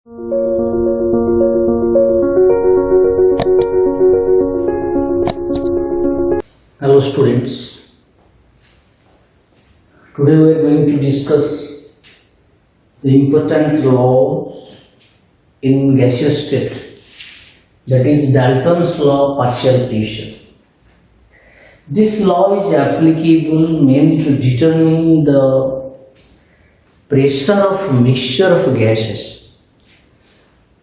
Hello students, today we are going to discuss the important laws in gaseous state, that is Dalton's law partial pressure. This law is applicable mainly to determine the pressure of mixture of gases,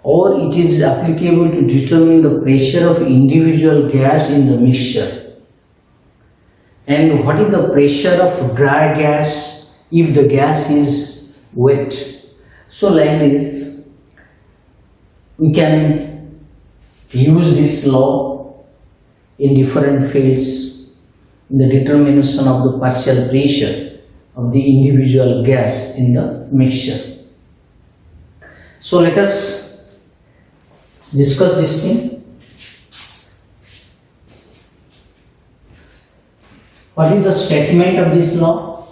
or it is applicable to determine the pressure of individual gas in the mixture. And what is the pressure of dry gas if the gas is wet? So like this, we can use this law in different fields in the determination of the partial pressure of the individual gas in the mixture. So let us discuss this thing. What is the statement of this law?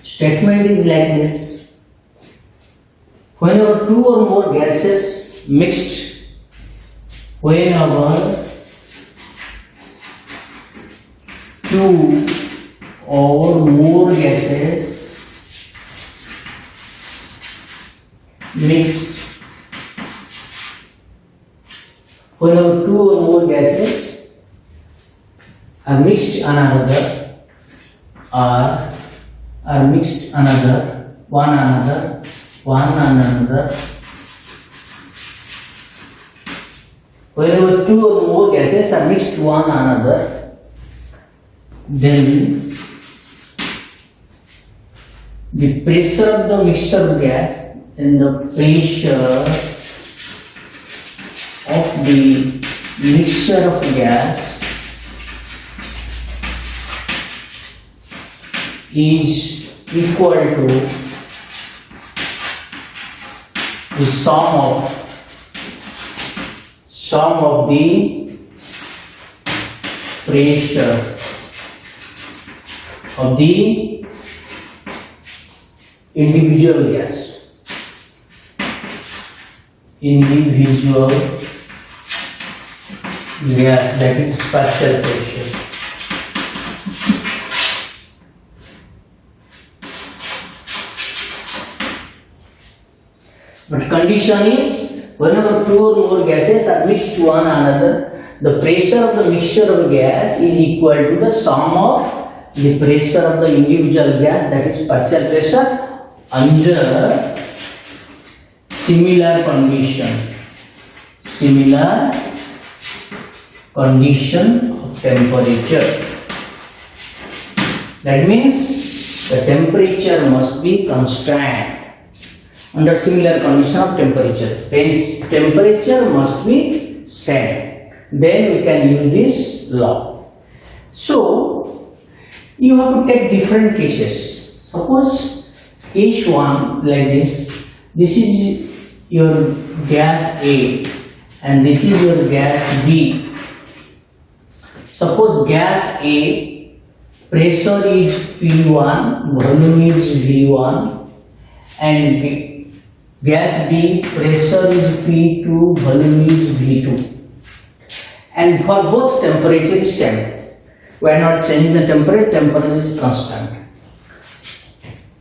Statement is like this: whenever two or more gases mixed, whenever two or more gases mixed, whenever two or more gases are mixed another, are mixed another, one another, whenever two or more gases are mixed one another, then the pressure of the mixture of gas and the pressure of the mixture of gas is equal to the sum of the pressure of the individual gas. Gas, that is partial pressure. But condition is whenever two or more gases are mixed to one another, the pressure of the mixture of gas is equal to the sum of the pressure of the individual gas, that is partial pressure, under similar condition of temperature. That means the temperature must be constant under similar condition of temperature. Temperature must be same. Then we can use this law. So you have to take different cases. Suppose case 1 like this. This is your gas A and this is your gas B. Suppose gas A pressure is P1, volume is V1, and gas B pressure is P2, volume is V2. And for both temperature is same. We are not changing the temperature is constant.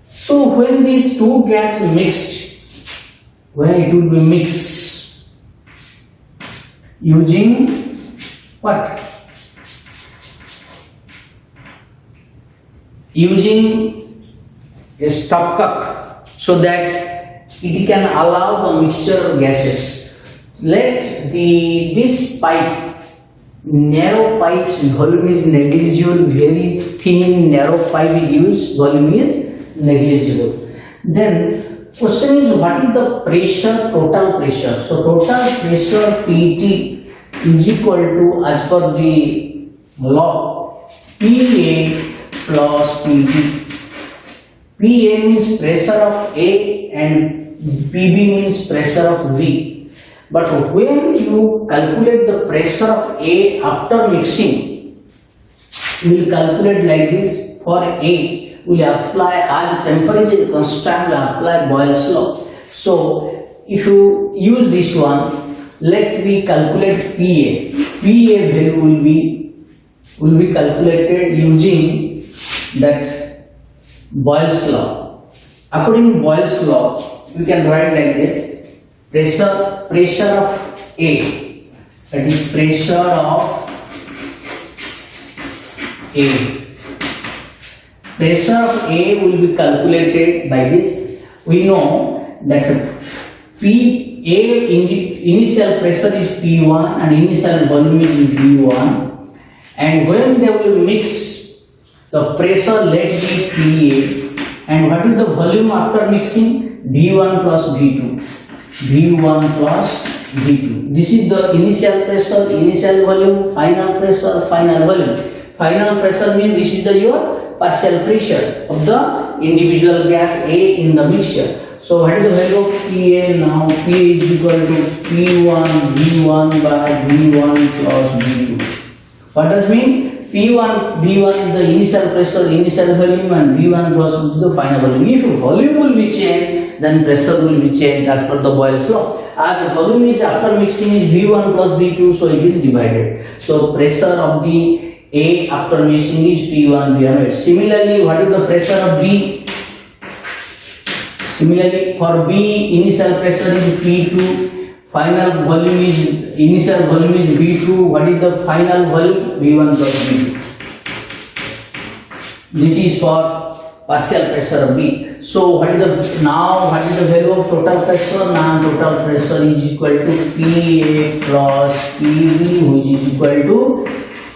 So when these two gas mixed, when it will be mixed using what? Using a stopcock, so that it can allow the mixture of gases. Let this pipe, narrow pipes, volume is negligible, very thin narrow pipe is used, volume is negligible. Then question is, what is the pressure, total pressure? So total pressure PT is equal to, as per the law, PA plus PT. PA means pressure of A and PB means pressure of V. But when you calculate the pressure of A after mixing, you will calculate like this: for A, we will apply as the temperature is constant, we will apply Boyle's law. So if you use this one, let me calculate PA. PA value will be calculated using that Boyle's law. According to Boyle's law, we can write like this: pressure of A, that is pressure of A. Pressure of A will be calculated by this. We know that initial pressure is P1 and initial volume is V1, and when they will mix, the pressure let be PA, and what is the volume after mixing? V1 plus V2. V1 plus V2. This is the initial pressure, initial volume, final pressure, final volume. Final pressure means this is the your partial pressure of the individual gas A in the mixture. So what is the value of PA now? PA is equal to P1 V1 by V1 plus V2. What does mean? P1 V1 is the initial pressure, initial volume, and V1 plus is the final volume. If volume will be changed, then pressure will be changed as per the Boyle's law. As the volume is after mixing is V1 plus V2, so it is divided. So pressure of the A after mixing is P1 V1. Similarly, what is the pressure of B? Similarly, for B, initial pressure is P2, final volume is, initial volume is V2, what is the final volume? V1 plus V2. This is for partial pressure of B. So what is the value of total pressure? Now total pressure is equal to PA plus PB, which is equal to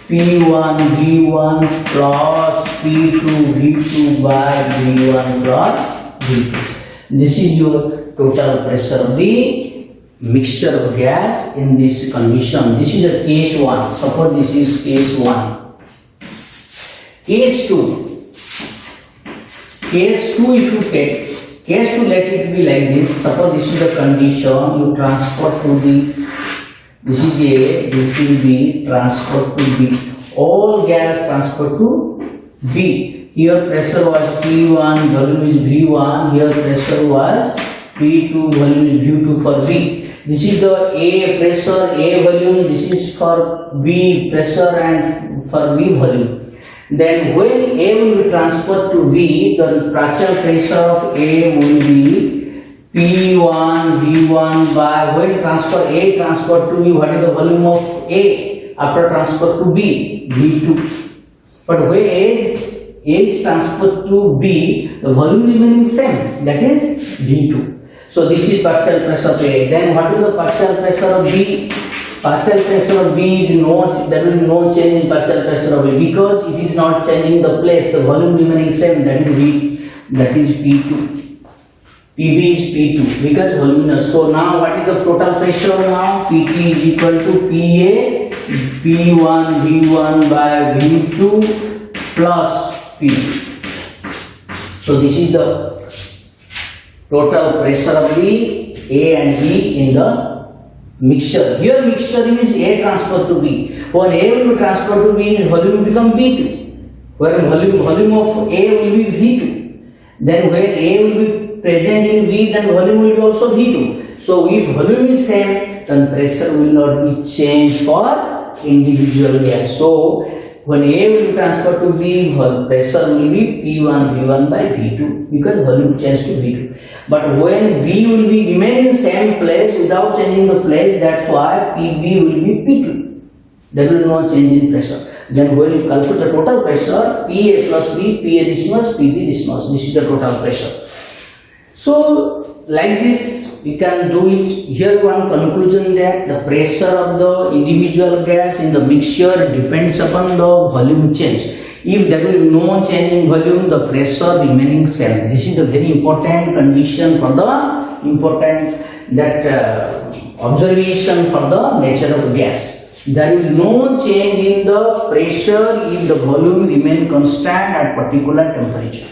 P1 V1 plus P2 V2 by V1 plus V2. This is your total pressure of the mixture of gas in this condition. This is the case 1. Suppose this is case 1. Case 2. Case 2, if you take case 2, let it be like this. Suppose this is the condition, you transport to the, this is A, this is B, transport to B. All gas transfer to B. Here pressure was P1, volume is V1. Here pressure was P2, volume is V2 for B. This is the A pressure, A volume. This is for B pressure and for B volume. Then when A will be transferred to B, the partial pressure of A will be P1 V1 by, when transfer A transferred to B, what is the volume of A after transfer to B? V2. But when A is transferred to B, the volume remaining same, that is V2. So this is partial pressure of A. Then what is the partial pressure of B? Partial pressure of B is not, there will be no change in partial pressure of A because it is not changing the place, the volume remaining same, that is V, that is P2. PB is P2 because voluminous. So now what is the total pressure now? PT is equal to PA, P1 V1 by V2 plus P2. So this is the total pressure of the A and B in the mixture. Here mixture means A transferred to B. When A will be transferred to B, volume will become B2. When volume of A will be V2. Then when A will be present in V, then volume will be also V2. So if volume is same, then pressure will not be changed for individual gas. So when A will be transferred to B, pressure will be P1 V1 by V2 because volume changed to V2. But when B will be remain in same place without changing the place, that's why PB will be P2. There will be no change in pressure. Then when you calculate the total pressure, PA plus B, PA this much, PB this much. This is the total pressure. So like this we can do it. Here one conclusion that the pressure of the individual gas in the mixture depends upon the volume change. If there will be no change in volume, the pressure remaining same. This is the very important condition for the observation for the nature of gas. There will no change in the pressure if the volume remain constant at particular temperature.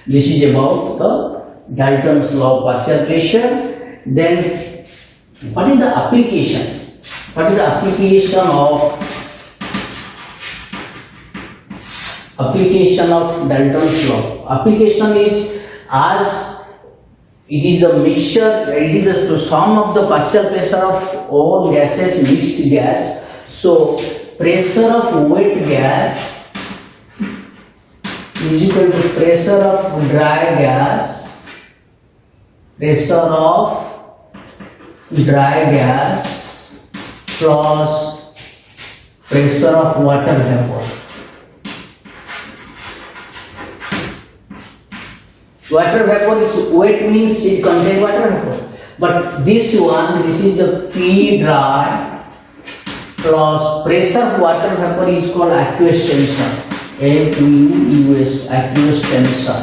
This is about the Dalton's law of partial pressure. Then what is the application? What is the application of application of Dalton's law. Application is, as it is the mixture, it is the sum of the partial pressure of all gases mixed gas. So pressure of wet gas is equal to pressure of dry gas, pressure of dry gas plus pressure of water vapor. Water vapor is wet, means it contains water vapor. But this one, this is the P dry plus pressure of water vapor is called aqueous tension. AQUS, aqueous tension.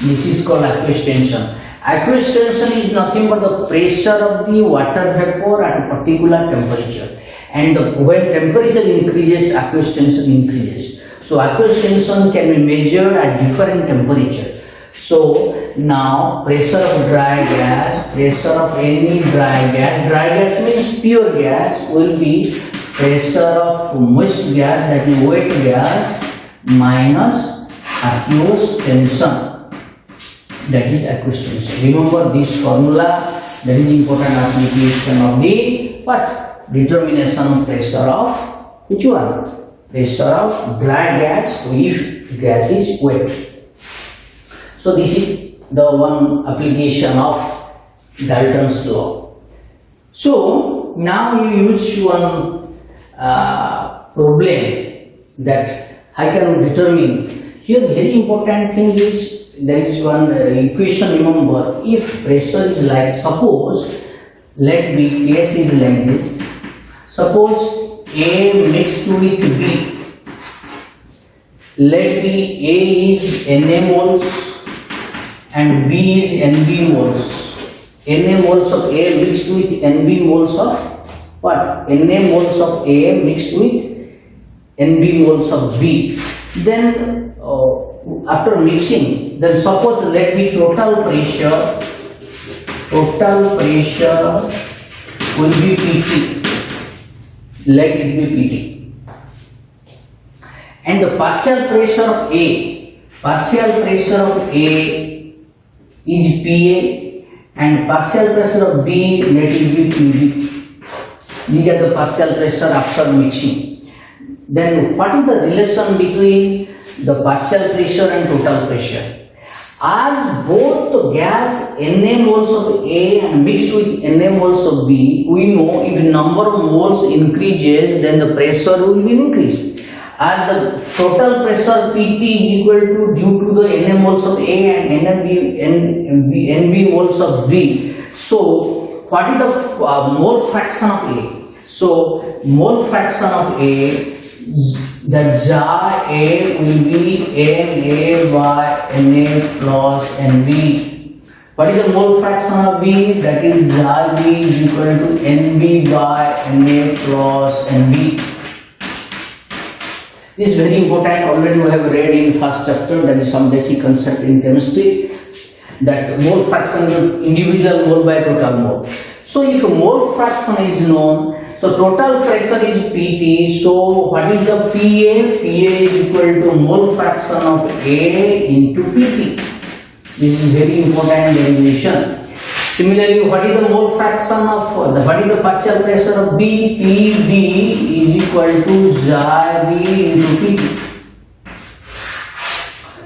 This is called aqueous tension. Aqueous tension is nothing but the pressure of the water vapor at a particular temperature. And when temperature increases, aqueous tension increases. So aqueous tension can be measured at different temperature. So now pressure of dry gas, pressure of any dry gas means pure gas, will be pressure of moist gas, that is wet gas, minus aqueous tension, that is aqueous tension. Remember this formula, that is important application of the what? Determination of pressure of which one? Pressure of dry gas if gas is wet. So this is the one application of Dalton's law. So now you use one problem that I can determine. Here very important thing is, there is one equation, remember, if pressure is like, suppose, let be case is like this, suppose A mixed with B, let be A is Na moles and B is Nb moles. Na moles of A mixed with Nb moles of what? Na moles of A mixed with Nb moles of B. Then after mixing, then suppose let be total pressure will be Pt. Let it be Pt. And the partial pressure of A is Pa, and partial pressure of B, let it be Pb. These are the partial pressure after mixing. Then what is the relation between the partial pressure and total pressure? As both the gas Na moles of A and mixed with Na moles of B, we know if number of moles increases, then the pressure will be increased. As the total pressure Pt is equal to, due to the Na moles of A and Nb moles of B. So what is the mole fraction of A? So mole fraction of A, the xi A will be Na by Na plus Nb. What is the mole fraction of B? That is xi B is equal to Nb by Na plus Nb. This is very important. Already we have read in first chapter, that is some basic concept in chemistry, that mole fraction is individual mole by total mole. So if mole fraction is known, so total pressure is Pt. So what is the Pa? Pa is equal to mole fraction of A into Pt. This is very important derivation. Similarly, what is the mole fraction of what is the partial pressure of B? Pb is equal to xi B into Pt.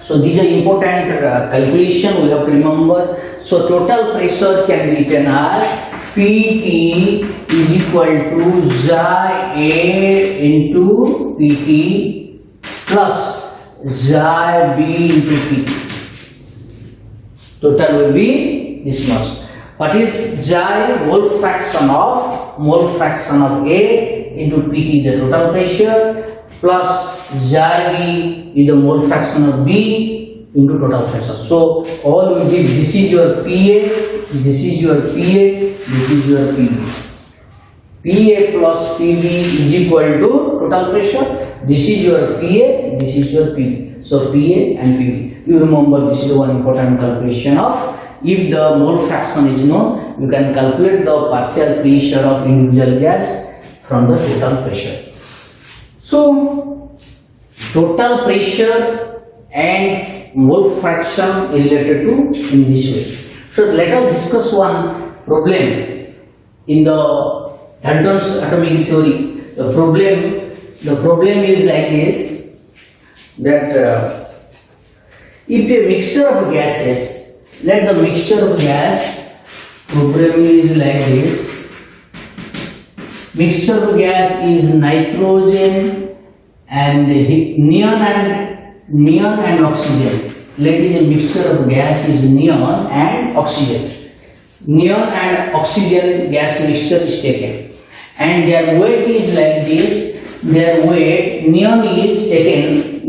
So these are important calculation we have to remember. So total pressure can be written as Pt is equal to xi A into Pt plus xi B into Pt. Total will be this much. What is xi? Mole fraction of A into Pt, the total pressure, plus xi B is the mole fraction of B into total pressure. So all will be, this is your Pa, this is your Pa, this is your Pb. Pa plus Pb is equal to total pressure. This is your Pa, this is your Pb. So Pa and Pb. You remember this is one important calculation of, if the mole fraction is known, you can calculate the partial pressure of individual gas from the total pressure. So total pressure and mole fraction related to in this way. So let us discuss one problem in the Dalton's atomic theory. The problem is like this, that if a mixture of gases, let the mixture of gas, problem is like this. Mixture of gas is nitrogen and neon and oxygen. Let it a mixture of gas is neon and oxygen. Neon and oxygen gas mixture is taken, and their weight is like this. Their weight, neon is taken,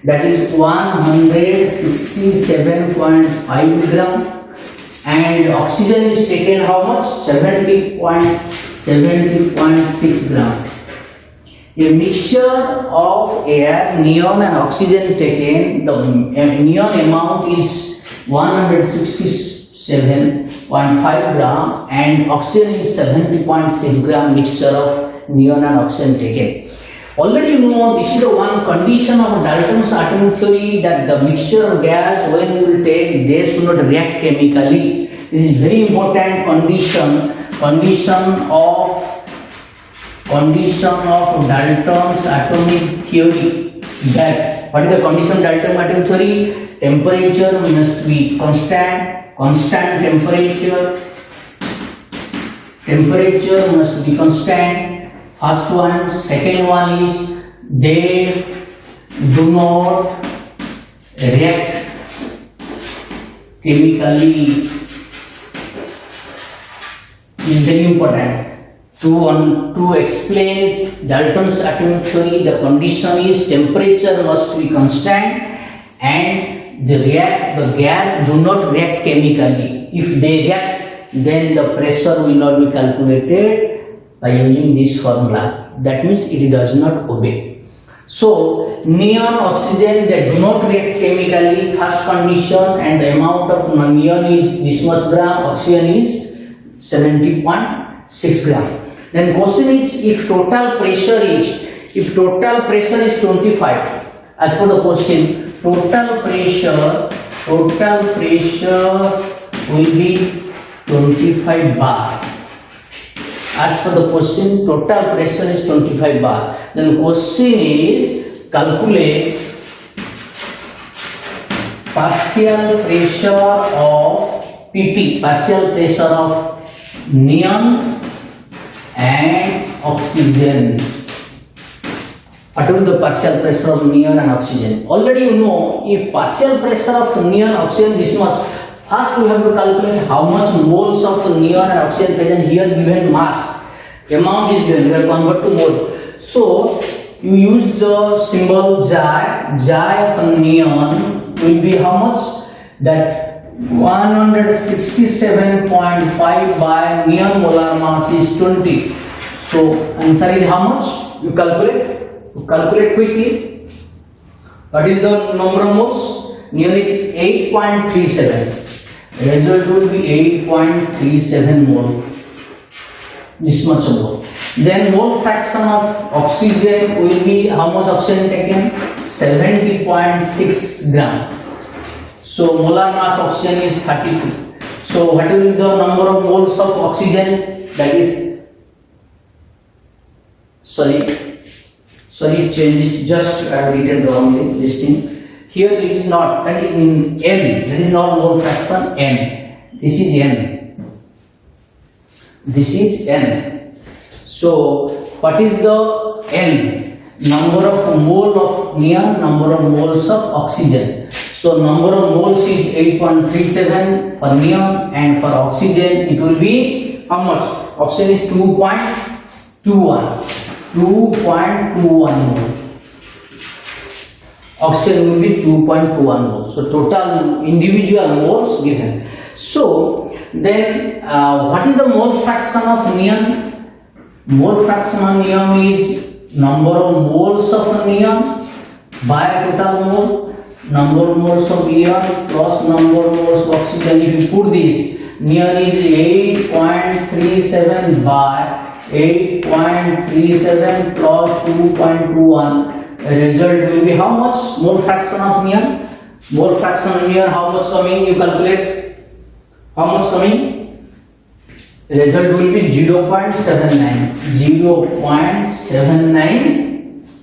that is 167.5 gram, and oxygen is taken how much? 70.6 gram. A mixture of air, neon and oxygen taken, the neon amount is 167.5 gram and oxygen is 70.6 gram mixture of neon and oxygen taken. Already you know this is the one condition of Dalton's atomic theory, that the mixture of gas when you will take, they should not react chemically. This is very important condition of Dalton's atomic theory. That what is the condition of Dalton's atomic theory? Temperature must be constant temperature must be constant. First one. Second one is they do not react chemically. Is very important. To explain Dalton's atomic theory, the condition is temperature must be constant and the gas do not react chemically. If they react, then the pressure will not be calculated by using this formula. That means it does not obey. So neon, oxygen, they do not react chemically, first condition, and the amount of neon is this much gram, oxygen is 70.6 gram. Then question is, if total pressure is 25, as for the question, total pressure will be 25 bar. As for the question, total pressure is 25 bar. Then question is, calculate partial pressure of PP, partial pressure of neon and oxygen. What will be the partial pressure of neon and oxygen? Already you know, if partial pressure of neon and oxygen this much, first we have to calculate how much moles of neon and oxygen present. Here given mass, amount is given, we have convert to mole. So you use the symbol Xi of neon will be how much? That 167.5 by neon molar mass is 20. So answer is how much? You calculate quickly. What is the number of moles? Neon is 8.37. Result will be 8.37 mole. This much mole. Then mole fraction of oxygen will be how much oxygen taken? 70.6 gram. So molar mass oxygen is 32. So what will be the number of moles of oxygen? That is, sorry, change. Just I have written wrongly this thing. Here it is not, that is in N. That is not mole fraction N. This is N. So what is the N? Number of mole of neon, number of moles of oxygen. So number of moles is 8.37 for neon, and for oxygen it will be how much? Oxygen is 2.21 mole. Oxygen will be 2.21 moles. So total individual moles given. So then what is the mole fraction of neon? Mole fraction of neon is number of moles of neon by total mole, number of moles of neon plus number of moles of oxygen. If you put this, neon is 8.37 by 8.37 plus 2.21. result will be how much? Mole fraction of neon. Mole fraction of neon, how much coming? You calculate. How much coming? Result will be 0.79. 0.79.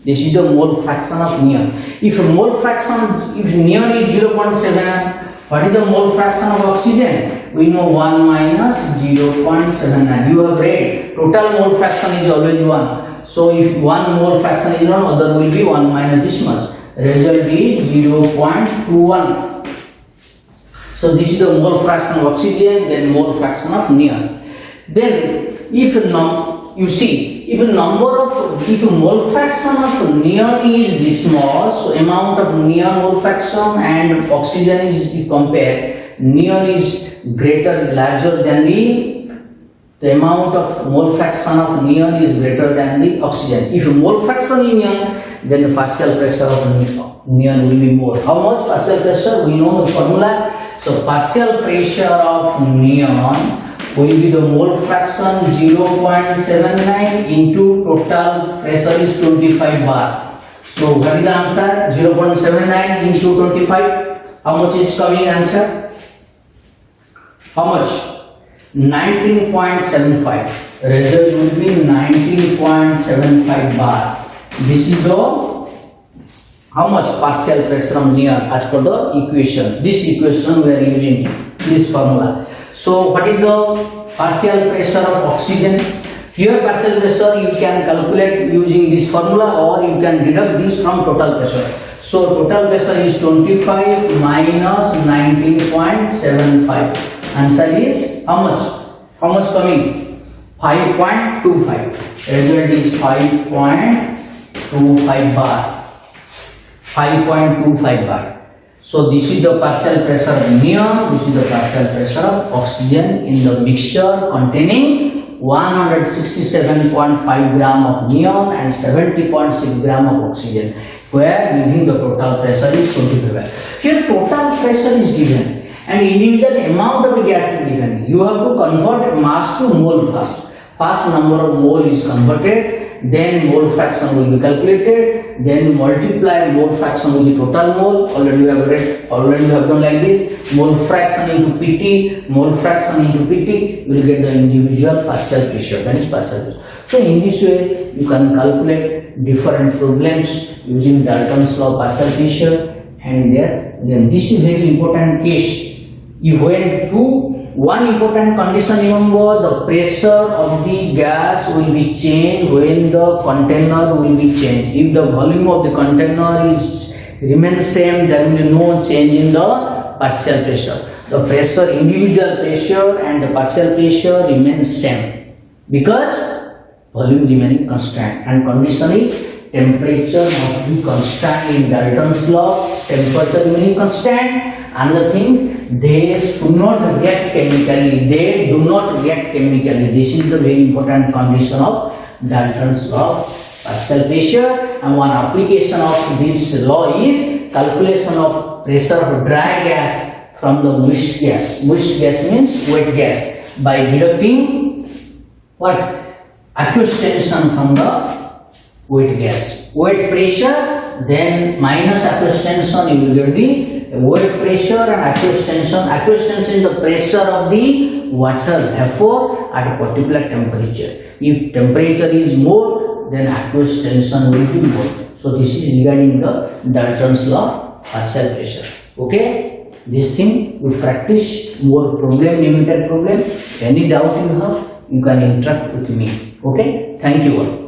This is the mole fraction of neon. If neon is 0.7, what is the mole fraction of oxygen? We know 1 minus 0.79. You have read total mole fraction is always 1. So if one mole fraction is 1, other will be 1 minus this much. Result is 0.21. So this is the mole fraction of oxygen, then mole fraction of neon. Then if mole fraction of neon is this small, so amount of neon mole fraction and oxygen is, if compare, neon is larger than the amount of mole fraction of neon is greater than the oxygen. If mole fraction is neon, then the partial pressure of neon will be more. How much partial pressure? We know the formula. So partial pressure of neon will be the mole fraction 0.79 into total pressure is 25 bar. So what is the answer? 0.79 into 25. How much is coming answer? How much? 19.75. Result will be 19.75 bar. This is the how much partial pressure of neon as per the equation. This equation we are using this formula. So what is the partial pressure of oxygen? Here partial pressure you can calculate using this formula, or you can deduct this from total pressure. So total pressure is 25 minus 19.75. Answer is how much? How much coming? 5.25. Result is 5.25 bar. 5.25 bar. So this is the partial pressure of neon, this is the partial pressure of oxygen in the mixture containing 167.5 gram of neon and 70.6 gram of oxygen, where giving the total pressure is 25. Here total pressure is given and individual amount of gas is given. You have to convert mass to mole first. First number of mole is converted, then mole fraction will be calculated, then multiply mole fraction with the total mole. Already we have read, already we have done like this. Mole fraction into PT, mole fraction into PT, will get the individual partial pressure. That is partial pressure. So in this way, you can calculate different problems using Dalton's law partial pressure, and then this is very important case. You went to one important condition, remember, the pressure of the gas will be changed when the container will be changed. If the volume of the container remains same, there will be no change in the partial pressure. The pressure, individual pressure and the partial pressure remains same because volume remaining constant, and condition is temperature must be constant in Dalton's law. Temperature remaining constant. Another thing, they do not react chemically. This is the very important condition of Dalton's law of partial pressure. And one application of this law is calculation of pressure of dry gas from the moist gas. Moist gas means wet gas, by deducting what? Aqueous tension from the wet gas. Wet pressure, then minus aqueous tension, you will get the wet pressure and aqueous tension. Aqueous tension is the pressure of the water, therefore at a particular temperature. If temperature is more, then aqueous tension will be more. So this is regarding the Dalton's law partial pressure. Okay, this thing we practice more problem, limited problem. Any doubt you have, you can interact with me. Okay, thank you all.